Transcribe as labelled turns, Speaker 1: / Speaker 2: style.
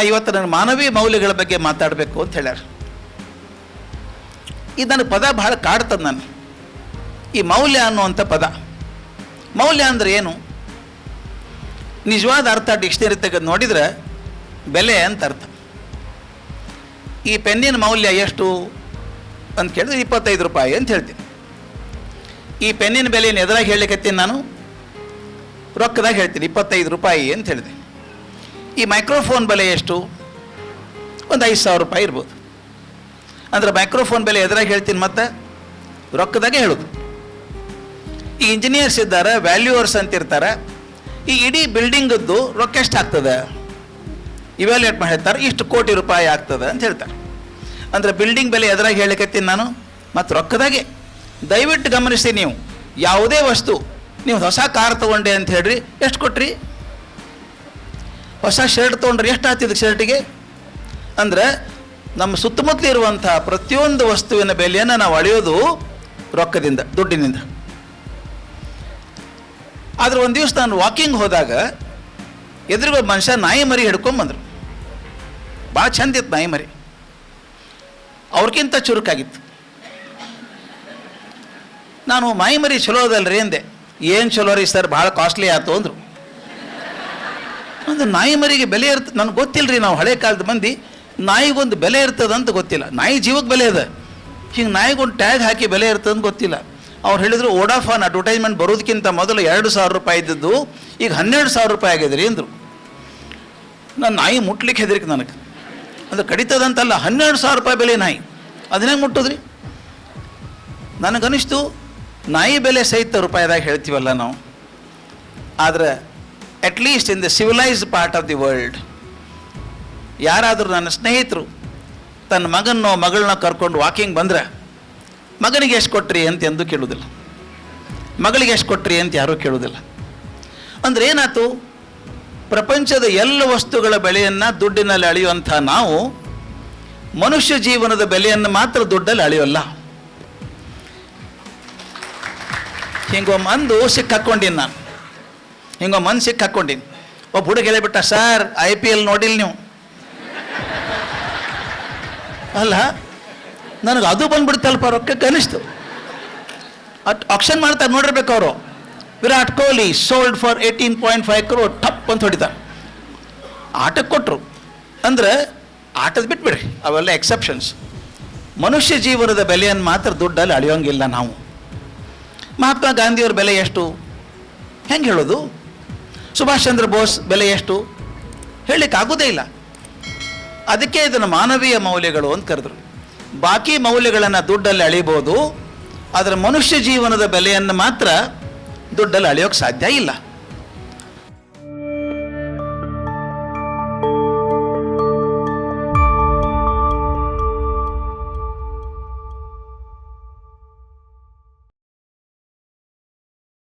Speaker 1: ಇವತ್ತು ನನ್ನ ಮಾನವೀಯ ಮೌಲ್ಯಗಳ ಬಗ್ಗೆ ಮಾತಾಡಬೇಕು ಅಂತ ಹೇಳ್ಯಾರ. ಇದು ನನ್ನ ಪದ ಭಾಳ ಕಾಡ್ತದೆ ನಾನು. ಈ ಮೌಲ್ಯ ಅನ್ನುವಂಥ ಪದ, ಮೌಲ್ಯ ಅಂದರೆ ಏನು? ನಿಜವಾದ ಅರ್ಥ ಡಿಕ್ಷನರಿ ತೆಗೆದು ನೋಡಿದರೆ ಬೆಲೆ ಅಂತ ಅರ್ಥ. ಈ ಪೆನ್ನಿನ ಮೌಲ್ಯ ಎಷ್ಟು ಅಂತ ಕೇಳಿದ್ರೆ 25 ರೂಪಾಯಿ ಅಂತ ಹೇಳ್ತೀನಿ. ಈ ಪೆನ್ನಿನ ಬೆಲೆಯನ್ನು ಎದುರಾಗಿ ಹೇಳಲಿಕ್ಕತ್ತೀನಿ ನಾನು, ರೊಕ್ಕದಾಗ ಹೇಳ್ತೀನಿ 25 ರೂಪಾಯಿ ಅಂತ ಹೇಳಿದೆ. ಈ ಮೈಕ್ರೋಫೋನ್ ಬೆಲೆ ಎಷ್ಟು? ಒಂದು 5,000 ರೂಪಾಯಿ ಇರ್ಬೋದು. ಅಂದರೆ ಮೈಕ್ರೋಫೋನ್ ಬೆಲೆ ಎದುರಾಗಿ ಹೇಳ್ತೀನಿ, ಮತ್ತು ರೊಕ್ಕದಾಗೆ ಹೇಳೋದು. ಈ ಇಂಜಿನಿಯರ್ಸ್ ಇದ್ದಾರೆ, ವ್ಯಾಲ್ಯೂವರ್ಸ್ ಅಂತಿರ್ತಾರೆ. ಈ ಇಡೀ ಬಿಲ್ಡಿಂಗದ್ದು ರೊಕ್ಕ ಎಷ್ಟು ಆಗ್ತದೆ ಇವ್ಯಾಲ್ಯೂಯೇಟ್ ಮಾಡಿ ಹೇಳ್ತಾರೆ, ಇಷ್ಟು ಕೋಟಿ ರೂಪಾಯಿ ಆಗ್ತದೆ ಅಂತ ಹೇಳ್ತಾರೆ. ಅಂದರೆ ಬಿಲ್ಡಿಂಗ್ ಬೆಲೆ ಎದುರಾಗಿ ಹೇಳಕತ್ತೀನಿ ನಾನು, ಮತ್ತು ರೊಕ್ಕದಾಗೆ. ದಯವಿಟ್ಟು ಗಮನಿಸಿ, ನೀವು ಯಾವುದೇ ವಸ್ತು, ನೀವು ಹೊಸ ಕಾರ್ ತೊಗೊಂಡೆ ಅಂತ ಹೇಳ್ರಿ, ಎಷ್ಟು ಕೊಟ್ರಿ? ಹೊಸ ಶರ್ಟ್ ತೊಗೊಂಡ್ರೆ ಎಷ್ಟು ಆಗ್ತಿದೆ ಶರ್ಟಿಗೆ? ಅಂದರೆ ನಮ್ಮ ಸುತ್ತಮುತ್ತಲು ಇರುವಂಥ ಪ್ರತಿಯೊಂದು ವಸ್ತುವಿನ ಬೆಲೆಯನ್ನು ನಾವು ಅಳೆಯೋದು ರೊಕ್ಕದಿಂದ, ದುಡ್ಡಿನಿಂದ. ಆದರೆ ಒಂದು ದಿವಸ ನಾನು ವಾಕಿಂಗ್ ಹೋದಾಗ ಎದುರುಗೊಂದು ಮನುಷ್ಯ ನಾಯಿ ಮರಿ ಹಿಡ್ಕೊಂಬಂದರು. ಭಾಳ ಚಂದ ಇತ್ತು ನಾಯಿ ಮರಿ, ಅವ್ರಿಗಿಂತ ಚುರುಕಾಗಿತ್ತು. ನಾನು ನಾಯಿ ಮರಿ ಚಲೋ ಅದಲ್ರಿ ಅಂದೆ. ಏನು ಚಲೋ ರೀ ಸರ್, ಭಾಳ ಕಾಸ್ಟ್ಲಿ ಆಯ್ತು ಅಂದರು. ಒಂದು ನಾಯಿ ಮರಿಗೆ ಬೆಲೆ ಇರ್ತದೆ ನನಗೆ ಗೊತ್ತಿಲ್ಲ ರೀ. ನಾವು ಹಳೆ ಕಾಲದ ಮಂದಿ ನಾಯಿಗೊಂದು ಬೆಲೆ ಇರ್ತದೆ ಅಂತ ಗೊತ್ತಿಲ್ಲ. ನಾಯಿ ಜೀವಕ್ಕೆ ಬೆಲೆ ಇದೆ, ಹಿಂಗೆ ನಾಯಿಗೊಂದು ಟ್ಯಾಗ್ ಹಾಕಿ ಬೆಲೆ ಇರ್ತದೆ ಅಂತ ಗೊತ್ತಿಲ್ಲ. ಅವ್ರು ಹೇಳಿದ್ರು ವೋಡಾಫೋನ್ ಅಡ್ವರ್ಟೈಸ್ಮೆಂಟ್ ಬರೋದಕ್ಕಿಂತ ಮೊದಲು 2,000 ರೂಪಾಯಿ ಇದ್ದದ್ದು ಈಗ 12,000 ರೂಪಾಯಿ ಆಗಿದೆ ರೀ ಅಂದರು. ನಾನು ನಾಯಿ ಮುಟ್ಲಿಕ್ಕೆ ಹೆದರಿಕೆ ನನಗೆ. ಅಂದ್ರೆ ಕಡಿತದಂತಲ್ಲ, 12,000 ರೂಪಾಯಿ ಬೆಲೆ ನಾಯಿ, ಅದನ್ನೇ ಮುಟ್ಟೋದ್ರಿ. ನನಗನಿಸ್ತು ನಾಯಿ ಬೆಲೆ ಸಹಿತ ರೂಪಾಯಿದಾಗ ಹೇಳ್ತೀವಲ್ಲ ನಾವು. ಆದರೆ at least in the civilised part of the world ಯಾರಾದರೂ ನನ್ನ ಸ್ನೇಹಿತರು ತನ್ನ ಮಗನೋ ಮಗಳನ್ನ ಕರ್ಕೊಂಡು ವಾಕಿಂಗ್ ಬಂದರೆ ಮಗನಿಗೆ ಎಷ್ಟು ಕೊಟ್ರಿ ಅಂತ ಎಂದೂ ಕೇಳೋದಿಲ್ಲ, ಮಗಳಿಗೆ ಎಷ್ಟು ಕೊಟ್ರಿ ಅಂತ ಯಾರೂ ಕೇಳೋದಿಲ್ಲ. ಅಂದರೆ ಏನಾಯ್ತು? ಪ್ರಪಂಚದ ಎಲ್ಲ ವಸ್ತುಗಳ ಬೆಲೆಯನ್ನು ದುಡ್ಡಿನಲ್ಲಿ ಅಳೆಯುವಂಥ ನಾವು ಮನುಷ್ಯ ಜೀವನದ ಬೆಲೆಯನ್ನು ಮಾತ್ರ ದುಡ್ಡಲ್ಲಿ ಅಳೆಯೋಲ್ಲ. ಹಿಂಗೊಮ್ಮೆ ಅಂದು ಸಿಕ್ಕಾಕ್ಕೊಂಡಿನಿ ನಾನು, ಹಿಂಗೊಮ್ಮೆ ಅಂದು ಸಿಕ್ಕಾಕ್ಕೊಂಡಿನಿ. ಒಬ್ಬ ಹುಡುಗ ಹೇಳಿಬಿಟ್ಟ, ಸರ್ IPL ನೋಡಿಲ್ಲ ನೀವು? ಅಲ್ಲ, ನನಗೆ ಅದು ಬಂದ್ಬಿಡ್ತಲ್ಪ ರೊಕ್ಕಕ್ಕೆ ಅನಿಸ್ತು. ಆಕ್ಷನ್ ಮಾಡ್ತಾರೆ ನೋಡಿರ್ಬೇಕು ಅವರು. Virat Kohli sold for 18.5 crore, ಟಪ್ ಅಂತ ಹೊಡಿತಾರೆ. ಆಟಕ್ಕೆ ಕೊಟ್ಟರು ಅಂದರೆ ಆಟದ ಬಿಟ್ಬಿಡ್ರಿ, ಅವೆಲ್ಲ ಎಕ್ಸೆಪ್ಷನ್ಸ್. ಮನುಷ್ಯ ಜೀವನದ ಬೆಲೆಯನ್ನು ಮಾತ್ರ ದುಡ್ಡಲ್ಲಿ ಅಳೆಯೋಂಗಿಲ್ಲ ನಾವು. ಮಹಾತ್ಮ ಗಾಂಧಿಯವ್ರ ಬೆಲೆ ಎಷ್ಟು ಹೆಂಗೆ ಹೇಳೋದು? ಸುಭಾಷ್ ಚಂದ್ರ ಬೋಸ್ ಬೆಲೆ ಎಷ್ಟು ಹೇಳಲಿಕ್ಕೆ ಆಗೋದೇ ಇಲ್ಲ. ಅದಕ್ಕೆ ಇದನ್ನು ಮಾನವೀಯ ಮೌಲ್ಯಗಳು ಅಂತ ಕರೆದ್ರು. ಬಾಕಿ ಮೌಲ್ಯಗಳನ್ನು ದುಡ್ಡಲ್ಲಿ ಅಳಿಬೋದು, ಆದರೆ ಮನುಷ್ಯ ಜೀವನದ ಬೆಲೆಯನ್ನು ಮಾತ್ರ ದುಡ್ಡಲ್ಲಿ ಅಳೆಯೋಕ್ಕೆ ಸಾಧ್ಯ ಇಲ್ಲ.